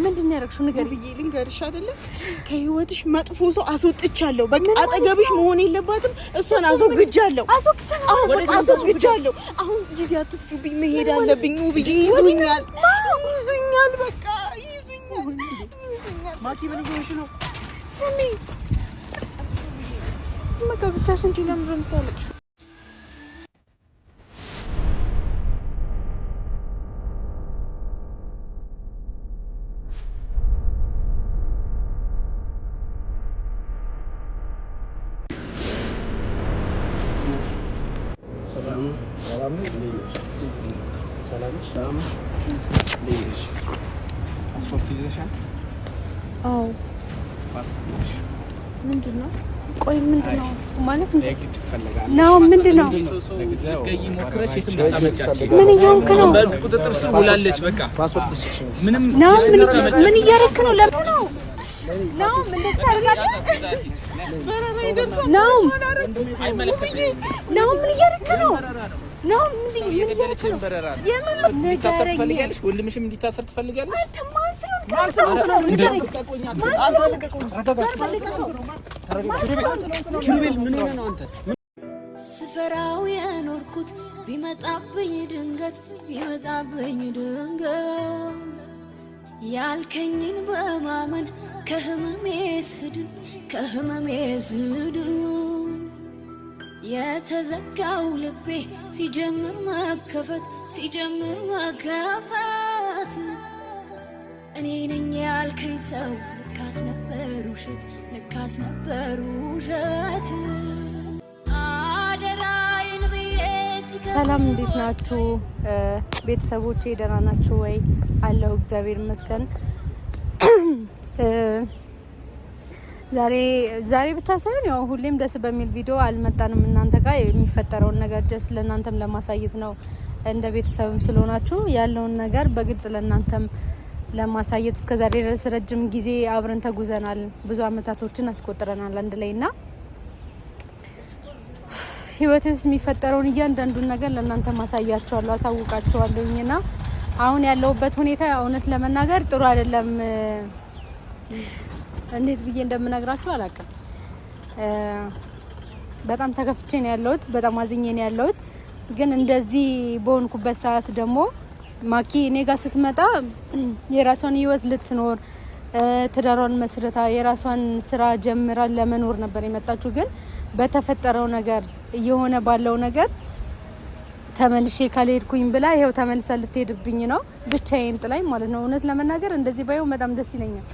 ምንድነው ያደረግሽው? ንገሪኝ። ልንገርሽ አይደለ ከህይወትሽ መጥፎ ሰው አስወጥቻለሁ። በቃ አጠገብሽ መሆን የለባትም። እሷን አስወግጃለሁ። አሁን ጊዜ አትፍጁብኝ። መሄድ አለብኝ። ውብዬ ይዙኛል። በቃ ይዙኛል። ማኪ ምን ይሆንሽ ነው? ስሚ በቃ ብቻሽን ለምንድን ነው የምታለቅሽው? ምንድነው? ቆይ ምንድነው ማለት ነው? ምንድነው? ምን እያልክ ነው? በቁጥጥር ስር ውላለች። በቃ ምንም ምን እያደረክ ነው? ለምን ነው ምን ታደርጋለህ? ነው ምን እያደረክ ነው? ምን እያደረክ ነው? እንዲታሰር ትፈልጊያለሽ? ወንድምሽም እንዲታሰር ትፈልጊያለሽ? ኪሩቤል ምን ሆነ ነው አንተ? ስፈራው የኖርኩት ቢመጣብኝ ድንገት ያልከኝን በማመን ከህመሜ ስድን የተዘጋው ልቤ ሲጀምር መከፈት እኔ ነኝ ያልከኝ ሰው ልካስ ነበር ውሸት አደራዬን ብዬ ሰላም እንዴት ናችሁ ቤተሰቦቼ? ደህና ናችሁ ወይ? አለሁ እግዚአብሔር ይመስገን። ዛሬ ብቻ ሳይሆን ያው ሁሌም ደስ በሚል ቪዲዮ አልመጣንም እናንተ ጋር የሚፈጠረውን ነገር ደስ ለእናንተም ለማሳየት ነው። እንደ ቤተሰብም ስለሆናችሁ ያለውን ነገር በግልጽ ለእናንተም ለማሳየት እስከዛሬ ድረስ ረጅም ጊዜ አብረን ተጉዘናል። ብዙ አመታቶችን አስቆጥረናል አንድ ላይና ህይወቴ ውስጥ የሚፈጠረውን እያንዳንዱን ነገር ለእናንተ ማሳያችኋለሁ፣ አሳውቃችኋለሁኝና አሁን ያለውበት ሁኔታ እውነት ለመናገር ጥሩ አይደለም። እንዴት ብዬ እንደምነግራችሁ አላውቅም። በጣም ተከፍቼ ነው ያለሁት፣ በጣም አዝኜ ነው ያለሁት። ግን እንደዚህ በሆንኩበት ሰዓት ደግሞ ማኪ እኔ ጋር ስትመጣ የራሷን ህይወት ልትኖር ትዳሯን መስርታ የራሷን ስራ ጀምራ ለመኖር ነበር የመጣችው። ግን በተፈጠረው ነገር እየሆነ ባለው ነገር ተመልሼ ካልሄድኩኝ ብላ ይሄው ተመልሳ ልትሄድብኝ ነው፣ ብቻዬን ጥላኝ ማለት ነው። እውነት ለመናገር እንደዚህ ባየው በጣም ደስ ይለኛል።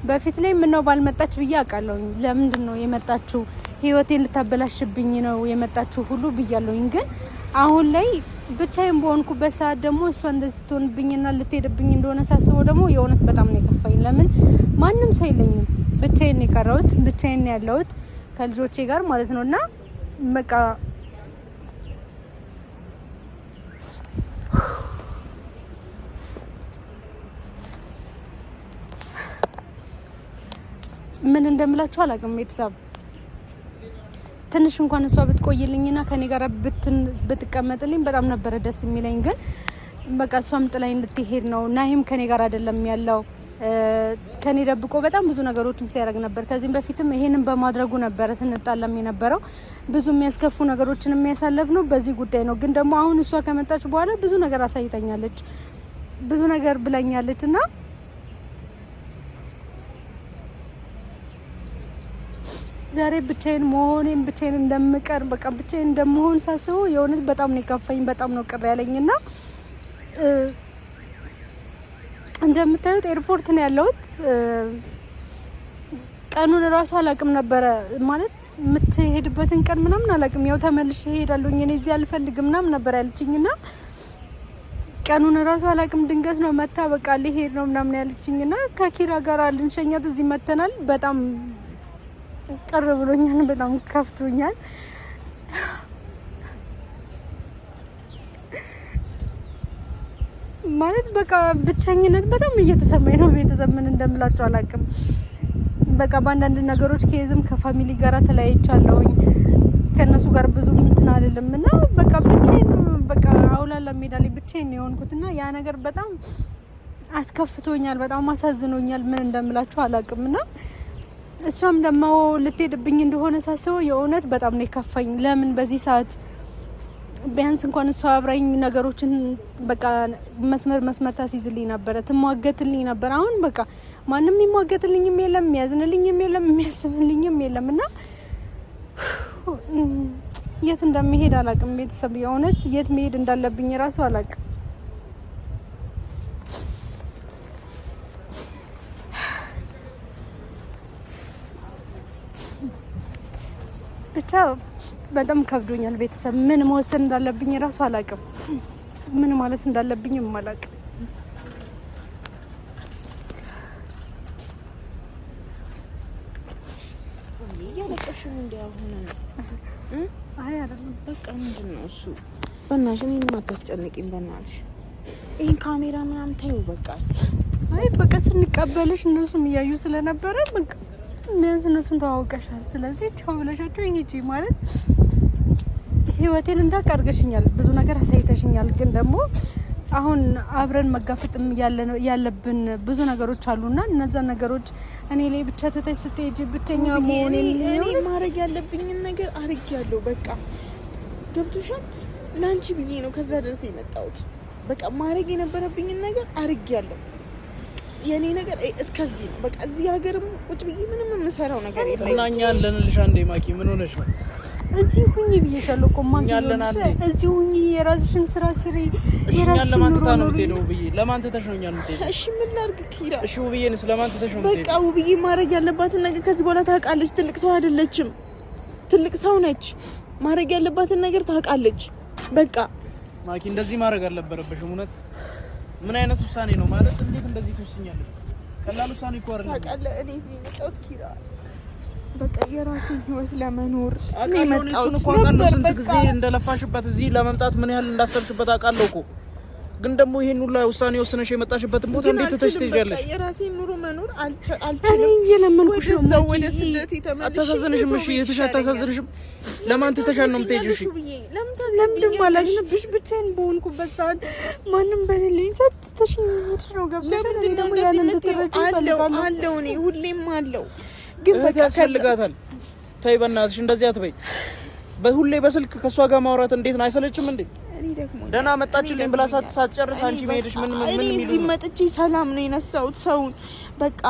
በፊት ላይ ምነው ባልመጣች ብዬ አውቃለሁኝ። ለምንድን ነው የመጣችው? ህይወቴን ልታበላሽብኝ ነው የመጣችው ሁሉ ብያለሁኝ። ግን አሁን ላይ ብቻዬን በሆንኩበት ሰዓት ደግሞ እሷ እንደዚህ ትሆንብኝና ልትሄድብኝ እንደሆነ ሳስበው ደግሞ የእውነት በጣም ነው የከፋኝ። ለምን ማንም ሰው የለኝም፣ ብቻዬን ነው የቀረሁት፣ ብቻዬን ነው ያለሁት ከልጆቼ ጋር ማለት ነውና በቃ ምን እንደምላችሁ አላውቅም። ቤተሰብ ትንሽ እንኳን እሷ ብትቆይልኝና ከኔ ጋር ብትቀመጥልኝ በጣም ነበረ ደስ የሚለኝ። ግን በቃ እሷም ጥላኝ ልትሄድ ነው። ናሂም ከኔ ጋር አይደለም ያለው፣ ከኔ ደብቆ በጣም ብዙ ነገሮችን ሲያደርግ ነበር። ከዚህም በፊትም ይሄንን በማድረጉ ነበረ ስንጣላም የነበረው። ብዙ የሚያስከፉ ነገሮችን የሚያሳለፍ ነው በዚህ ጉዳይ ነው። ግን ደግሞ አሁን እሷ ከመጣች በኋላ ብዙ ነገር አሳይተኛለች፣ ብዙ ነገር ብላኛለች እና ዛሬ ብቻዬን እንደምቀር በቃ ብቻዬን እንደምሆን ሳስበው የሆነች በጣም ነው የከፋኝ፣ በጣም ነው ቅር ያለኝና እንደምታዩት ኤርፖርት ነው ያለሁት። ቀኑን እራሱ አላውቅም ነበረ ማለት የምትሄድበትን ቀን ምናምን አላውቅም። ያው ተመልሼ እሄዳለሁ እኔ እዚህ አልፈልግም ምናምን ነበር ያለችኝና ቀኑን እራሱ አላውቅም። ድንገት ነው መታ በቃ ልሄድ ነው ምናምን ያለችኝና ከኪራ ጋር ልንሸኛት እዚህ መተናል። በጣም ቅር ብሎኛል፣ በጣም ከፍቶኛል። ማለት በቃ ብቸኝነት በጣም እየተሰማኝ ነው። ቤተሰብ ምን እንደምላችሁ አላውቅም። በቃ በአንዳንድ ነገሮች ከይዝም ከፋሚሊ ጋር ተለያይቻለሁኝ። ከነሱ ጋር ብዙ እንትን አይደለምና በቃ ብቻዬን በቃ አውላላ ሜዳ ላይ ብቻዬን ነው የሆንኩትና ያ ነገር በጣም አስከፍቶኛል፣ በጣም አሳዝኖኛል። ምን እንደምላችሁ አላውቅምና እሷም ደግሞ ልትሄድብኝ እንደሆነ ሳስበው የእውነት በጣም ነው የከፋኝ። ለምን በዚህ ሰዓት ቢያንስ እንኳን እሷ አብራኝ ነገሮችን በቃ መስመር ታስይዝልኝ ነበር፣ ትሟገትልኝ ነበር። አሁን በቃ ማንም የሚሟገትልኝም የለም፣ የሚያዝንልኝም የለም፣ የሚያስብልኝም የለምና የት እንደምሄድ አላውቅም። ቤተሰብ የእውነት የት መሄድ እንዳለብኝ ራሱ አላውቅም። ብቻ በጣም ከብዶኛል ቤተሰብ። ምን መወሰን እንዳለብኝ ራሱ አላውቅም። ምን ማለት እንዳለብኝም አላውቅም። እያለቀሽም እንዲያሆነ አይ አይደለም በቃ ምንድነው እሱ? በእናትሽ እኔን አታስጨንቂኝ በእናትሽ። ይሄን ካሜራ ምናምን ተይው በቃ እስቲ። አይ በቃ ስንቀበልሽ እነሱም እያዩ ስለነበረ በቃ ቢያንስ እነሱን ተዋውቀሻል። ስለዚህ ቻው ብለሻቸው እንጂ ማለት ህይወቴን እንዳቀርገሽኛል፣ ብዙ ነገር አሳይተሽኛል። ግን ደግሞ አሁን አብረን መጋፈጥም ያለብን ብዙ ነገሮች አሉና እነዛ ነገሮች እኔ ላይ ብቻ ተተሽ ስትሄጂ ብቸኛ መሆኔን እኔ ማድረግ ያለብኝን ነገር አድርጌያለሁ። በቃ ገብቶሻል? ላንቺ ብዬ ነው ከዛ ድረስ የመጣሁት። በቃ ማድረግ የነበረብኝን ነገር አድርጌያለሁ። የኔ ነገር እስከዚህ ነው። በቃ እዚህ ሀገርም ቁጭ ብዬ ምንም የምሰራው ነገር የለም። እና እኛ አለንልሽ አንዴ ማኪ ምን ሆነሽ ነው? እዚህ ሁኚ ብዬሻለሁ እኮ ማኪ። እዚህ ሁኚ፣ የራስሽን ስራ ስሪ። የራስሽን ለማን ትታ ነው የምትሄደው? ውብዬ ለማን ትተሽ ነው እኛን የምትሄደው? እሺ ምን ላድርግ ኪራ? እሺ ውብዬንስ ለማን ትተሽ ነው የምትሄደው? በቃ ውብዬ ማድረግ ያለባትን ነገር ከዚህ በኋላ ታውቃለች። ትልቅ ሰው አይደለችም፣ ትልቅ ሰው ነች። ማድረግ ያለባትን ነገር ታውቃለች። በቃ ማኪ እንደዚህ ማድረግ አልነበረብሽም። እውነት ምን አይነት ውሳኔ ነው ማለት? እንዴት እንደዚህ ትወስኛለሽ? ቀላል ውሳኔ እኮ አይደለም። ታውቃለህ እኔ እዚህ የመጣሁት ኪራ በቃ የራስን ህይወት ለመኖር እኔ መጣሁት እኮ አውቃለሁ። ስንት ጊዜ እንደለፋሽበት እዚህ ለመምጣት ምን ያህል እንዳሰብሽበት አውቃለሁ እኮ። ግን ደግሞ ይሄን ሁሉ ውሳኔ ወስነሽ የመጣሽበትን ቦታ እንዴት ትተሽ ትሄጃለሽ? የራሴን ኑሮ መኖር አልችልም። እየለመንኩሽ ነው። ወደ ስደት ተመልሼ አታሳዝንሽም? እሺ የተሻ አታሳዝንሽም? ለማን ትተሻል ነው የምትሄጂው? እሺ ለምን ባላዝንብሽ ብቻዬን በሆንኩበት ሰዓት ማንም በሌለኝ ሰጥተሽ ነው ገብተሽ ደግሞ ያንን አለው እኔ ሁሌም አለው። ግን በቃ ያስፈልጋታል። ተይ በእናትሽ እንደዚህ አትበይ። በሁሌ በስልክ ከሷ ጋር ማውራት እንዴት ነው? አይሰለችም እንዴ? ደህና መጣችልኝ ብላ ሳትጨርስ አንቺ መሄድሽ ምን እዚህ መጥቼ ሰላም ነው የነሳሁት ሰውን። በቃ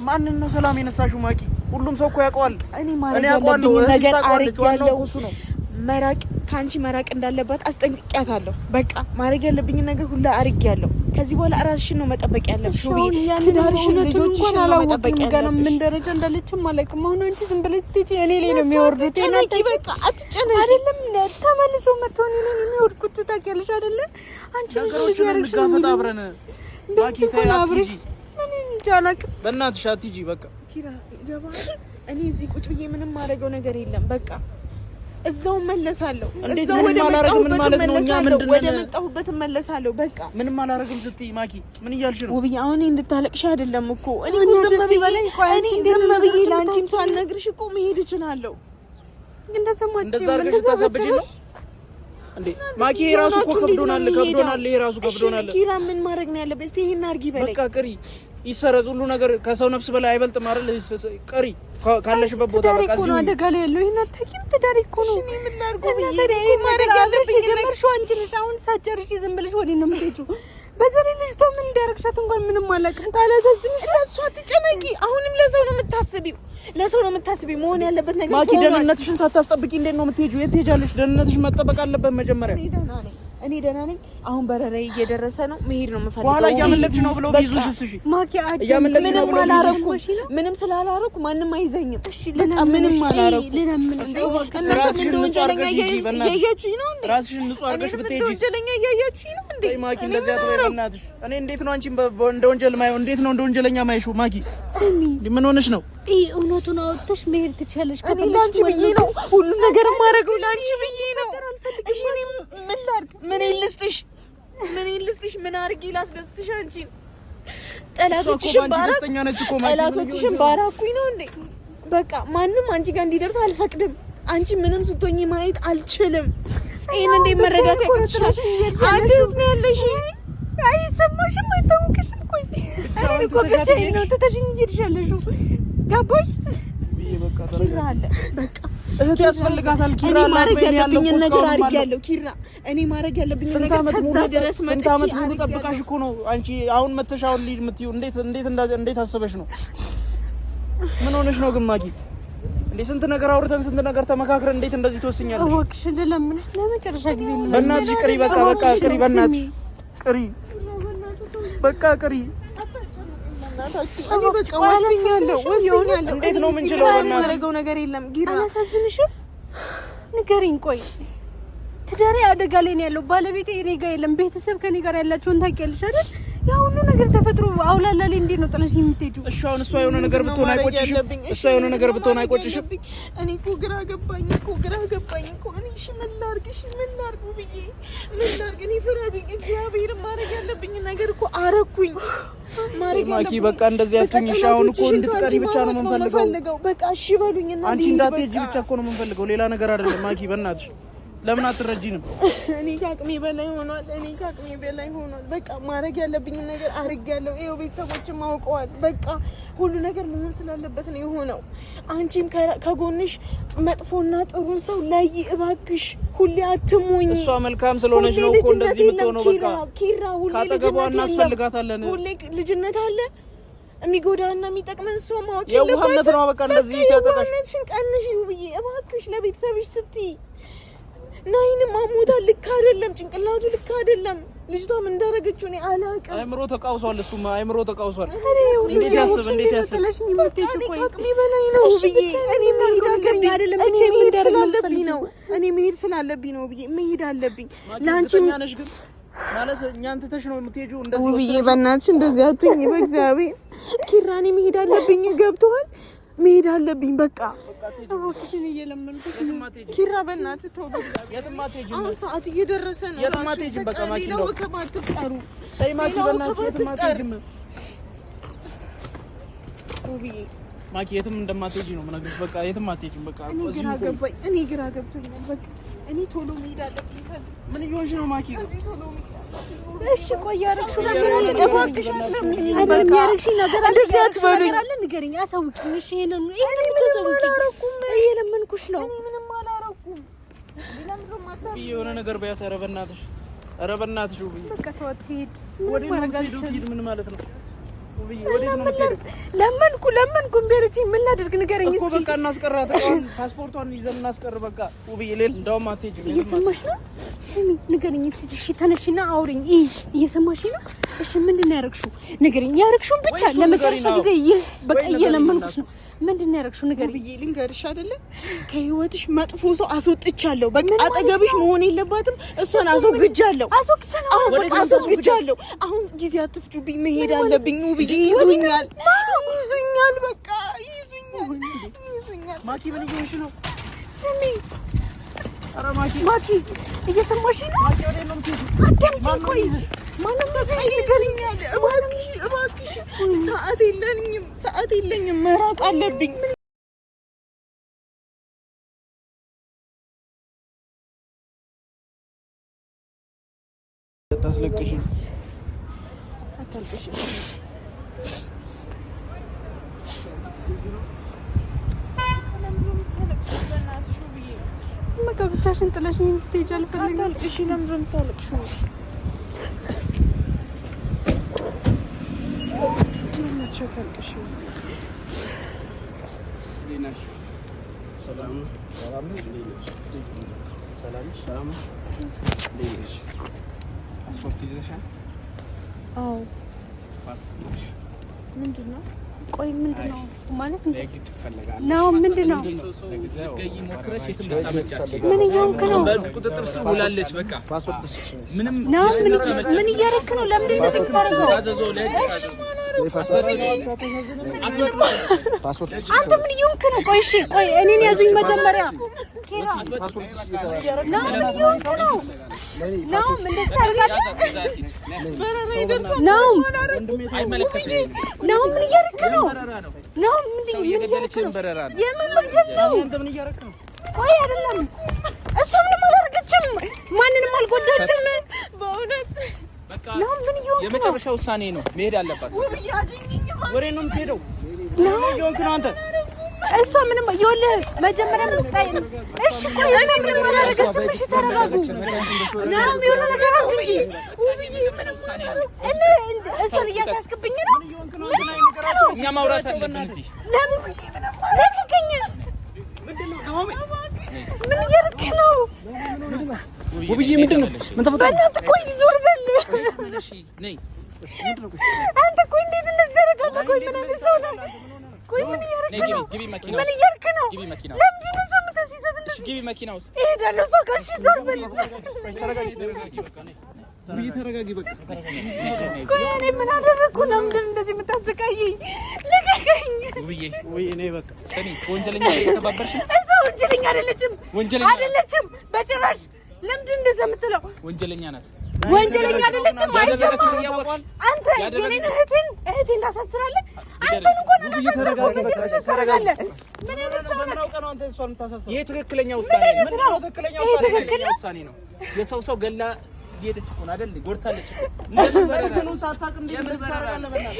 ማንን ነው ሰላም የነሳሽው? ማቂ ሁሉም ሰው እኮ ያውቀዋል። እኔ ማድረግ ያለብኝ ነገር አድርጌያለሁ። መራቅ ካንቺ መራቅ እንዳለባት አስጠንቅቂያታለሁ። በቃ ማድረግ ያለብኝ ነገር ሁሉ አድርጌያለሁ። ከዚህ በኋላ ራስሽን ነው መጠበቅ ያለብሽ። ትዳርሽን ልጆችሽን ነው መጠበቅ ያለብሽ። ገና ምን ደረጃ እንዳለችም አላውቅም። አሁን አንቺ ዝም ብለሽ ስትሄጂ እኔ ላይ ነው የሚወርዱት። እናንተ በቃ አትጨነቂ። አይደለም ተመልሶ መጥቶ እኔ ላይ ነው የሚወድቁት። ታውቂያለሽ አይደለ? አንቺ ልጅ ያርግሽ ነው አብረን ማቂ ተይ አብረሽ ምን እንጃ አላውቅም። በእናትሽ አትሂጂ በቃ ኪራ ይገባል። እኔ እዚህ ቁጭ ብዬ ምንም ማድረገው ነገር የለም። በቃ እዛው መለሳለሁ። እዛው ወደ መጣሁበት መለሳለሁ። በቃ ምንም አላረግም ስትይ ማኪ ምን እያልሽ ነው? ውብዬ አሁን እንድታለቅሽ አይደለም እኮ እኔ ዝም ብዬ ለአንቺም ሳልነግርሽ እኮ መሄድ እችላለሁ። እንደዛ እንዴ ማኪ ራሱ እኮ ከብዶናል። ይሄ ራሱ ከብዶናል። ኪራ ምን ማድረግ ነው ያለበት? እስቲ ይሄን አድርጊ በለኝ። በቃ ቅሪ ይሰረዝ። ሁሉ ነገር ከሰው ነፍስ በላይ አይበልጥም አይደል? ቅሪ ካለሽበት ቦታ በቃ እዚህ ነው አደጋ ላይ ያለው። ይሄን አታውቂም? ትዳር እኮ ነው። እኔ ምን ላድርግ ብዬ ማድረግ ያለብሽ የጀመርሽው አንቺ ነሽ። አሁን ሳትጨርሺ ዝም ብለሽ ወዴት ነው የምትሄጂው? በዘሬ ልጅቷ ምን እንዳረግሻት እንኳን ምንም አላውቅም። ካላሳዝንሽ ለእሷ አትጨነቂ። አሁንም ለሰው ነው የምታስቢው፣ መሆን ያለበት ነገር ማኪ። ደህንነትሽን ሳታስጠብቂ እንዴት ነው የምትሄጂው? የት ትሄጃለሽ? ደህንነትሽን መጠበቅ አለበት መጀመሪያ። እኔ ደህና ነኝ። አሁን በረራዬ እየደረሰ ነው። መሄድ ነው የምፈልገው። በኋላ እያመለጥሽ ነው ብለው ቢይዙሽ እሺ ማኪ እያመለጥሽ ነው ብለው ቢይዙሽ ምንም ስላላረኩ ማንም አይዘኝም። እሺ ምንም አላረኩ። ራስሽን ንጹህ አድርገሽ ሂጂ። በእናትሽ ራስሽን ንጹህ አድርገሽ ብትሄጂ ወንጀለኛ እያያችሁኝ ነው እንዴ? ማኪ እንደዚህ አትበይ በእናትሽ። እኔ እንዴት ነው አንቺን እንደ ወንጀል ማየው? እንዴት ነው እንደ ወንጀለኛ ማይሹ? ማኪ ስሚ፣ ምን ሆነሽ ነው? እውነቱን አውጥተሽ መሄድ ትችያለሽ። እኔ ላንቺ ብዬ ነው ሁሉም ነገር ማድረግ ላንቺ ብዬ ነው። እሺ እኔ ምን ላድርግ? ምን ልስጥሽ? ምን አድርጊ ላስደስትሽ? አንቺን ጠላቶችሽን ባራኩኝ ነው እንዴ? በቃ ማንም አንቺ ጋር እንዲደርስ አልፈቅድም። አንቺ ምንም ስትሆኚ ማየት አልችልም። ይሄን እንዴ መረዳት ያቅትሻል። አንዴት ነው ያለሽ? አይሰማሽም? አይታወቅሽም? ቆይ እኔ እኮ ብቻዬን ነው ትተሽኝ እየሄድሻለሽ ገባሽ በቃ ተረጋጋ በቃ እህት ያስፈልጋታል ኪራ ማረግ ያለብኝ ነገር አድርጊያለሁ ኪራ እኔ ማረግ ያለብኝ ነገር ከዛ ድረስ መጥቼ ስንት ዓመት ሙሉ ጠብቃሽ እኮ ነው አንቺ አሁን መተሻውን ሊድ የምትይው እንዴት አሰበሽ ነው ምን ሆነሽ ነው ግማቂ እንዴ ስንት ነገር አውርተን ስንት ነገር ተመካክረን እንዴት እንደዚህ ተወስኛለሽ እባክሽ ለምንሽ ለመጨረሻ ጊዜ በእናትሽ ቅሪ በቃ ቅሪ በእናትሽ ቅሪ በቃ ቅሪ እኔ በቃ ወስኛለሁ እንዴት ነው ምን ችለው ማረገው ነገር የለም ጊራ አላሳዝንሽም ንገሪኝ ቆይ ትዳሬ አደጋ ላይ ነው ያለው ባለቤቴ እኔ ጋር የለም ቤተሰብ ከኔ ጋር ያላችሁን ታውቂያለሽ አይደል ያ ሁሉ ነገር ተፈጥሮ አውላላ ላይ እንዴት ነው ጥለሽ የምትሄጂው እሺ አሁን እሷ የሆነ ነገር ብትሆን አይቆጭሽም እሷ የሆነ ነገር ብትሆን አይቆጭሽም እኔ እኮ ግራ ገባኝ እኮ እኔ እሺ ምን ላድርግ ብዬ ምን ላድርግ እኔ ፍረዱኝ እግዚአብሔር ማረግ ያለብኝ ነገር እኮ አረኩኝ ማረግ ማኪ በቃ እንደዚህ አትሁንሽ አሁን እኮ እንድትቀሪ ብቻ ነው የምንፈልገው በቃ እሺ በሉኝና አንቺ እንዳትሄጂ ብቻ እኮ ነው የምንፈልገው ሌላ ነገር አይደለም ማኪ በእናትሽ ለምን አትረጂንም እኔ ከአቅሜ በላይ ሆኗል በቃ ማረግ ያለብኝ ነገር አርጋለሁ ይሄው ቤተሰቦችም አውቀዋል በቃ ሁሉ ነገር መሆን ስላለበት ነው የሆነው አንቺም ከጎንሽ መጥፎና ጥሩን ሰው ላይ እባክሽ ሁሌ አትሞኝ እሷ መልካም ስለሆነች ነው እኮ እንደዚህ የምትሆነው በቃ ኪራ ሁሌ ካጠገቧ እናስፈልጋታለን ሁሌ ልጅነት አለ የሚጎዳና የሚጠቅመን ሰው ማወቅ የለበትም የውሃነት ነው በቃ እንደዚህ ሲያጠቃሽ የውሃነትሽን ቀንሽው ብዬ እባክሽ ለቤተሰብሽ ስትይ ናይንም አሞታል ልክ አይደለም ጭንቅላቱ ልክ አይደለም ልጅቷም እንዳረገችው እኔ አላውቅም አይምሮ ተቃውሷል እሱማ አይምሮ ተቃውሷል እንዴት ያስብ ስለሽኝ የምትሄጂው ቆይ እኔ በላይ ነው ብዬ እኔ መሄድ ስላለብኝ ነው ብዬ መሄድ አለብኝ ላንቺም ያነሽ ግን ማለት እኛን ትተሽ ነው የምትሄጂው እንደዚህ ብዬ በእናትሽ እንደዚህ አትሁኝ በእግዚአብሔር ኪራኔ መሄድ አለብኝ ገብቶሃል መሄድ አለብኝ በቃ እባክሽን እየለመንኩሽ ኪራ በእናትህ ተው የትም አትሄጂም አሁን ሰዓት እየደረሰ ነው የትም አትሄጂም በቃ ማኪ ነው ከማትፍጠሩ ተይ ማኪ በእናትሽ የትም አትሄጂም ማኪ የትም እንደማትሄጂ ነው የምነግርሽ በቃ የትም አትሄጂም በቃ እኔ ግራ ገብቶኛል በቃ እኔ ቶሎ መሄድ አለብኝ ምን እየሆንሽ ነው ማኪ ቶሎ መሄድ እሺ ቆይ ያረግሽው ነገር እባክሽ አይደለም ያረግሽኝ ነገር እንደዚህ አትበሉኝ ንገሪኝ አሳውቂኝ እሺ ይሄንን ብቻ አሳውቂኝ እየለመንኩሽ ነው ምንም አላረኩም የሆነ ነገር በያት ኧረ በእናትሽ ውብዬ በቃ ተወት ትሄድ ወዴት ነው የምትሄጂው ምን ማለት ነው ውብዬ ወዴት ነው የምትሄጂው ለመንኩ እምቢያለችኝ ምን ላድርግ ንገረኝ እስኪ እኮ በቃ እናስቀራት ፓስፖርቷን ይዘን እናስቀር በቃ ውብዬ እንደውም አትሄጂም እየሰማሽ ነው ስሚ ንገረኝ እስኪ እሺ ተነሽና አውሪኝ እየሰማሽ ነው እሺ ምንድን ነው ያረግሽው ንገረኝ ያረግሽውን ብቻ ለመጨረሻ ጊዜ በቃ እየለመንኩሽ ነው ምንድን ነው ያረግሽው ንገሪኝ ብዬ ልንገርሽ አይደለ ከህይወትሽ መጥፎ ሰው አስወጥቻለሁ በቃ አጠገብሽ መሆን የለባትም እሷን አስወግጃለሁ አሁን ጊዜ አትፍጁብኝ መሄድ አለብኝ ውብዬ ይዙኛል በቃ ይዙኛል ማኪ ምን እየሆንሽ ነው ስሚ ኧረ ማኪ እየሰማሽ ነው ማኪ ወዴት ነው የምትሄጂው አዳምጪኝ ቆይ ማንም ነገር ይገርኛል እባክሽ ሰዓት የለኝም መራቅ አለብኝ አታስለቅሽኝ በቃ ብቻሽን ጥለሽኝ እንድትሄጂ አልፈልግም እሺ ለምን የምታለቅሺው ተሸከርክሽ ሊናሽ ሰላም ሊናሽ ፓስፖርት ይዘሻል አዎ ፓስፖርት ምንድነው ቆይ ምንድነው ማለት ለግ ትፈልጋለሽ ነው ምንድነው ምን እየሆንክ ነው ቁጥጥር ስር ውላለች በቃ ፓስፖርት ምንም ነው ምን እያደረክ ነው ለምን እንደዚህ ታደርገው ታዘዞ አንተ ምን እየሆንክ ነው ቆይ እሺ ቆይ እኔን ያዙኝ መጀመሪያ ነው ምን እየሆንክ ነው ነው ምን እንደዚህ ታደርጋለህ ነው አይመለከተኝም ነው ምን እያደረክ ነው ነው ሰው እየገደለችን በረራ ነው የምን መንገድ ነው አንተ ምን እያደረክ ነው ቆይ አይደለም እሷ ምንም አላደረገችም ማንንም አልጎዳችም በእውነት ነው ምን ይሁን የመጨረሻ ውሳኔ ነው መሄድ አለባት ወሬ ነው የምትሄደው ነው ይሁን አንተ እሷ ምንም ይኸውልህ መጀመሪያ ምታይ እሺ እኔ ምን ማረጋግጥ እሺ ተረጋጉ ነው የሆነ ነገር አድርጊ እሷን እያሳስክብኝ ነው እኛ ማውራት አለብን እዚህ ለምን ለከኝ ምንድነው ምን እያደረክ ነው ውብዬ ምንድነው ምን ተፈጠረ በእናትህ ቆይ ዞር በል እሺ ነይ አንተ ቆይ እንዴት እንደዚህ ታደርጋለህ ቆይ ምን አይነት ሰው ነህ ቆይ ምን እያደረክ ነው ግቢ መኪና ምን እያደረክ ነው ግቢ መኪና ለምንድን ነው ሰው የምታስይዘት እንደዚህ ግቢ መኪና ውስጥ እሄዳለሁ እሷ ጋር እሺ ዞር በል ተረጋጊ በቃ ውብዬ ተረጋጊ በቃ ቆይ እኔ ምን አደረኩ ለምንድን እንደዚህ የምታሰቃየኝ ልቀቀኝ ውብዬ እኔ በቃ እኔ ወንጀለኛ እየተባበርሽ እሷ ወንጀለኛ አይደለችም በጭራሽ ለምንድን እንደዛ የምትለው ወንጀለኛ ናት ወንጀለኛ አይደለችም አይደለም አንተ የኔን እህቴን ታሳስራለህ አንተን እንኳን ተረጋጋ ምን ነው አንተ እሷን ታሳስራ ይሄ ትክክለኛ ውሳኔ ነው የሰው ሰው ገላ ሄደች እኮ አይደል ጎርታለች ለምን ሳታቅ እንዴት ታረጋለህ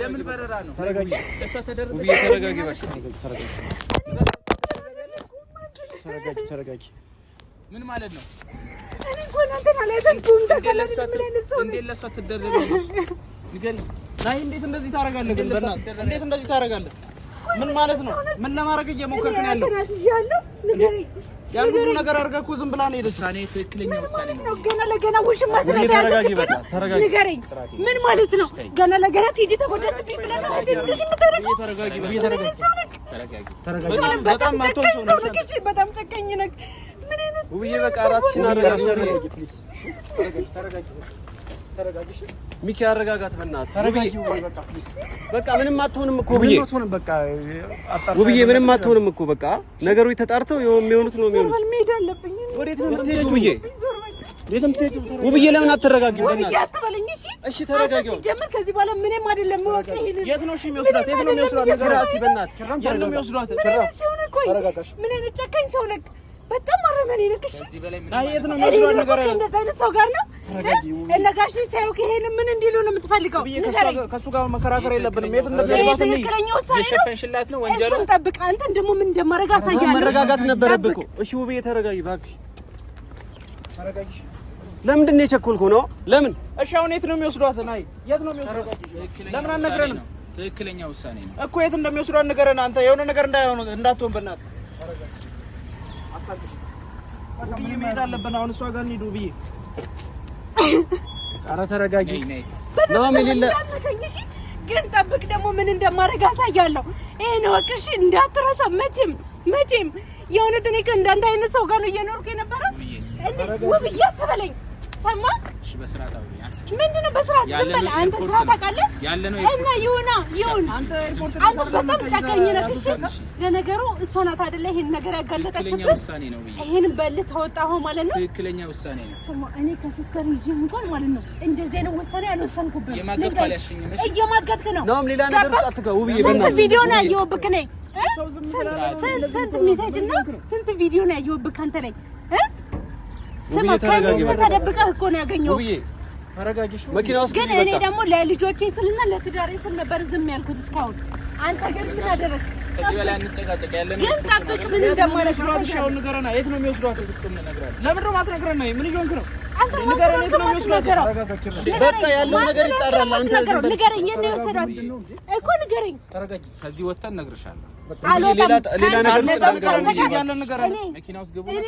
የምን በረራ ነው ተረጋጊ እሷ ተደረገ ውብዬ ተረጋጊ በቃ ተረጋጊ ምን ማለት ነው እኔ እኮ አንተን አላዘንኩም እንዴት ለሷ ትደረጋለች ንገሪ ናይ እንዴት እንደዚህ ታረጋለህ ግን በእናትህ እንዴት እንደዚህ ታረጋለህ ምን ማለት ነው ምን ለማድረግ እየሞከርክ ነው ያለው ያን ሁሉ ነገር አድርገህ እኮ ዝም ብላ ነው የሄደችው ውሳኔ ትክክለኛ ውሳኔ ነው ገና ለገና ውሽማ ስለተያዘች ንገረኝ ምን ማለት ነው ገና ለገና ቲጂ ተጎዳችብኝ ብለህ ነው አይደል እንደዚህ የምታደርገው ተረጋጊ በጣም ማቶን ሰው ነው በጣም ጨካኝ ነህ ምን አይነት ውብዬ በቃ ራስሽን አረጋጊ ፕሊዝ ተረጋጊ ሚኪ አረጋጋት በእናትህ ተረጋጊ በቃ ፕሊዝ በቃ ምንም አትሆንም እኮ ውብዬ ምንም አትሆንም እኮ በቃ ነገሮች ተጣርተው የሚሆኑት ነው የሚሆኑት መሄድ አለብኝ ወዴት ነው የምትሄጂው ውብዬ ውብዬ ለምን አትረጋጊ በእናትህ አትበለኝ እሺ ተረጋጊ ጀመር ከዚህ በኋላ ምንም አይደለም ወጣ ይሄን የት ነው እሺ የሚወስዳት ነገር አሲ በእናትህ የት ነው የሚወስዳት ተረጋጋሽ ምን አይነት ጨካኝ ሰው ነህ በጣም አረመኔ ነህ እሺ የት ነው የሚወስዳት ነገር እንደዚህ አይነት ሰው ጋር ነው እነጋሽ ሳይው ከሄን ምን እንዲሉ ነው የምትፈልገው ከሱ ጋር መከራከር የለብንም የት እንደሚያስባት ነው ትክክለኛው ሳይው የሸፈንሽላት ነው ወንጀሉ እሱን ጠብቅ አንተን ደግሞ ምን እንደማረጋ አሳያለሁ መረጋጋት ነበረብህ እኮ እሺ ውብዬ ተረጋጊ እባክሽ ተረጋጊ ለምንድን ነው የቸኮልከው ነው ለምን እሺ አሁን የት ነው የሚወስዷት ናይ የት ነው የሚወስዷት ለምን አልነግረንም ትክክለኛ ውሳኔ ነው እኮ የት እንደሚወስዷት ንገረን አንተ የሆነ ነገር እንዳትሆን በእናትህ አታውቅሽ ውብዬ መሄድ አለብን አሁን እሷ ጋር እንሂድ ውብዬ ኧረ ተረጋጊ ነው የሌለ ግን ጠብቅ ደግሞ ምን እንደማረጋ አሳያለሁ ይሄን ወቅሽ እንዳትረሳ መቼም የእውነት እኔ ከእንዳንተ አይነት ሰው ጋር ነው እየኖርኩ የነበረው ውብዬ አትበለኝ ሰማ እሺ በስርዓት አውሪ ምንድነው በስርዓት ዝም በል አንተ ስራ ታውቃለህ እና ይሁን አንተ ኤርፖርት በጣም ጨካኝ ነህ እሺ ለነገሩ እሷ ናት አይደለ ይሄን ነገር ያጋለጠችበት ውሳኔ ነው ይሄን በል ተወጣው ማለት ነው ትክክለኛ ውሳኔ ነው ስማ እኔ ከሴት ጋር ይዤ እንኳን ማለት ነው እንደዚህ ነው ውሳኔ አልወሰንኩብኝ እየማገጥክ ነው ነው ሌላ ነገር ውስጥ አትገባ ውብዬ ስንት ቪዲዮ ነው ያየሁብህ ነኝ ስንት ሜሴጅ እና ስንት ቪዲዮ ነው ያየሁብህ አንተ ላይ ስማ ከዚህ ተደብቀህ እኮ ነው ያገኘው ውብዬ ተረጋጊሽ መኪና ውስጥ ግን እኔ ደግሞ ለልጆቼ ስልና ለትዳሬ ስል ነበር ዝም ያልኩት እስካሁን አንተ ግን ምን አደረክ ከዚህ በላይ እንጨቃጨቅ ያለን ግን ጠብቅ ምን እንደማለሽ ነው ንገረና የት ነው የሚወስዷት ለምን ነው ማትነግረን ነው ምን እየሆንክ ነው አንተ ንገረኝ የት ነው የሚወስዷት በቃ ያለው ነገር ይጣራል አንተ ንገረኝ የት ነው የወሰዷት እኮ ንገረኝ ተረጋጊ ከዚህ ወጣን እነግርሻለሁ ሌላ ነገር መኪና ውስጥ ገቡ እኔ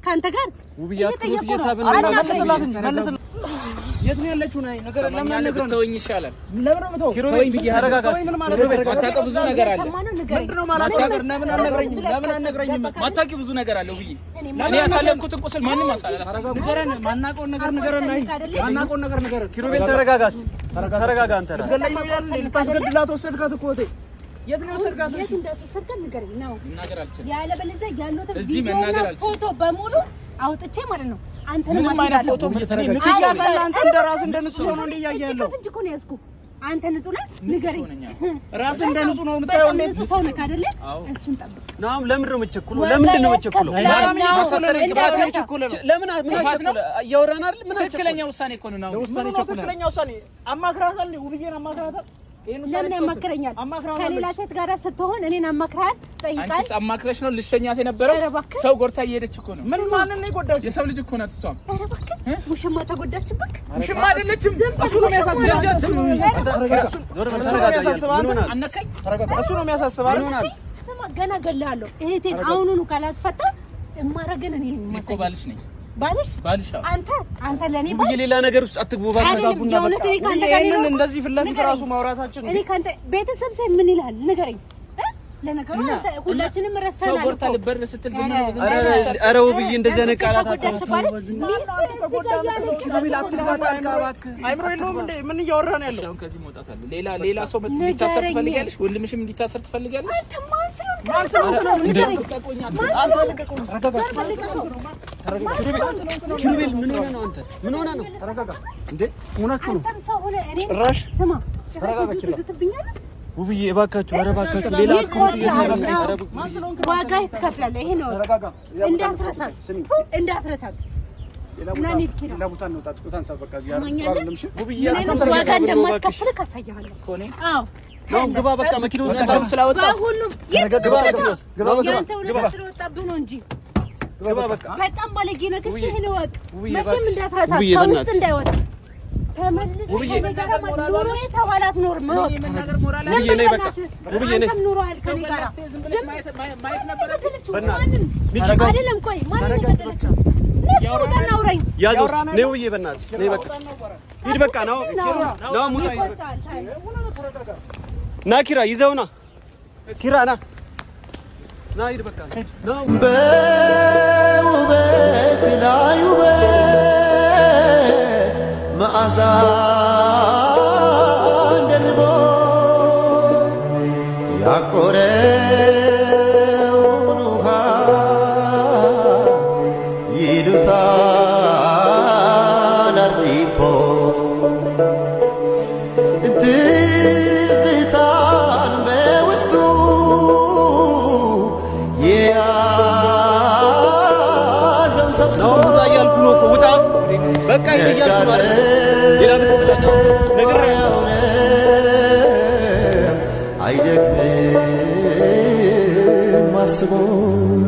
ካንተ ጋር ውብዬ አትኩት እየሳብን መልስላት የት ነው ያለችው ናይ ነገር ለምን አልነግረን ተወኝ ይሻላል ለምን ነው ኪሮቤል ተረጋጋ ምን ማለት ነው ማታውቀው ብዙ ነገር አለ ምንድነው ማለት ነገር ለምን አልነግረኝም ማታውቂው ብዙ ነገር አለ ውብዬ እኔ ያሳለፍኩት ቁስል ማንንም አሳለፈ ንገረን ማናውቀው ነገር ንገረን ናይ ማናውቀው ነገር ንገረን ኪሮቤል ተረጋጋስ ተረጋጋ አንተ ልታስገድላት ወሰድካት እኮ ወቴ የት ነው ወሰድካት የት እንዳስወሰድከን ንገረኝ ነው መናገር አልችልም ያለበለዚያ ያሉትን ቪዲዮና ፎቶ በሙሉ አውጥቼ ማለት ነው አንተ ነው ምንም አይነት ፎቶ አንተ እንደራስ እንደነሱ ሰው ነው እንዲያያያለው እንጂ እኮ ነው ያዝኩ አንተ ንጹህ ነህ ንገረኝ ራስህ እንደ ንጹህ ነው የምታየው እንዴ ንጹህ ሰው ነህ አይደለ እሱን ጠብቅ ናም ለምንድን ነው የምትቸኩለው ለምንድን ነው የምትቸኩለው ለምን ምን አስቸኩለ እያወራን አይደል ምን ትክክለኛ ውሳኔ እኮ ነው ነው ትክክለኛ ውሳኔ አማክራታል ነው ውብዬን አማክራታል ለምን ያማክረኛል ከሌላ ሴት ጋር ስትሆን እኔን አማክራል ጠይቃል አንቺስ አማክረሽ ነው ልሸኛት የነበረው ሰው ጎርታ እየሄደች እኮ ነው ምን ማንን ነው የጎዳችው የሰው ልጅ እኮ ናት እሷም ሙሽማ ተጎዳችብክ ሙሽማ አይደለችም እሱ ነው የሚያሳስበው ስማ ገና ገላለሁ እህቴን አሁኑኑ ካላስፈታ እማረገን እኔ እኮ ባልሽ ነኝ ባልሽ አንተ ለኔ ባል ሌላ ነገር ውስጥ አትግቡ ባልጋቡና በቃ ይሄንን እንደዚህ ፍለፊት ራሱ ማውራታችን እኔ ካንተ ቤተሰብ ሳይ ምን ይላል ንገረኝ ለነገሩ አንተ ሁላችንም ረሳናል ሰው ጎርታ ልበር ስትል ዝም ብሎ ኧረ ውብዬ እንደዚህ አይነት ቃላት አይምሮ የለውም እንዴ ምን እያወራ ነው ያለው አሁን ከዚህ መውጣት አለ ሌላ ሰው እንዲታሰር ትፈልጊያለሽ ወንድምሽም እንዲታሰር ትፈልጊያለሽ አንተ ማን ስለሆነ ንገረኝ አንተ ልቀቀው ኪሩቤል ምን ሆነ ነው አንተ ምን ሆነ ነው ተረጋጋ እንዴ ሆናችሁ ነው አንተም ሰው ሆነ እኔ ጭራሽ ስማ ትዝትብኛለህ ውብዬ እባካችሁ ኧረ እባካችሁ ሌላ አትኩት ዋጋ ትከፍላለህ ይሄ ነው እንዳትረሳት ሌላ ቦታ ነው ታጥቁታን ሰበቃ እዚህ አይደለም ውብዬ ዋጋ እንደማስከፍልህ አሳያለሁ አዎ ግባ በቃ መኪናው ውስጥ ስለወጣ ሁሉም ግባ ያንተ ሁሉ ስለወጣብህ ነው እንጂ ግባ በቃ በጣም ባለጌ ነህ እሺ ይሄን ወቅ መቼም እንዳትረሳት ከውስጥ እንዳይወጣ ተመልሰህ ነገር ኑሮ የተባላት ኖር ማለት ውብዬ ነይ በቃ ውብዬ ነይ ኑሮ አልከኝ ጋር ማየት ነበር ሚኪ አይደለም ቆይ ማን ነገደለች ነሱ ተናውረኝ ያዞስ ነይ ውብዬ በእናትሽ ነይ በቃ ሂድ በቃ ነው ሙታ ና ኪራ ይዘውና ኪራ ና ሂድ በቃ በውበት ላይ ውበት መዓዛ ደርቦ ያቆረውን ውሃ ይሉታል አርዲፖ ትዝታን በውስጡ የያዘው ሰብስቦ ውጣ እያልኩ ነው እኮ ውጣ በቃ እያልኩ ነው ሌላ ብትወጣ ነገር አይደክምም አስቦ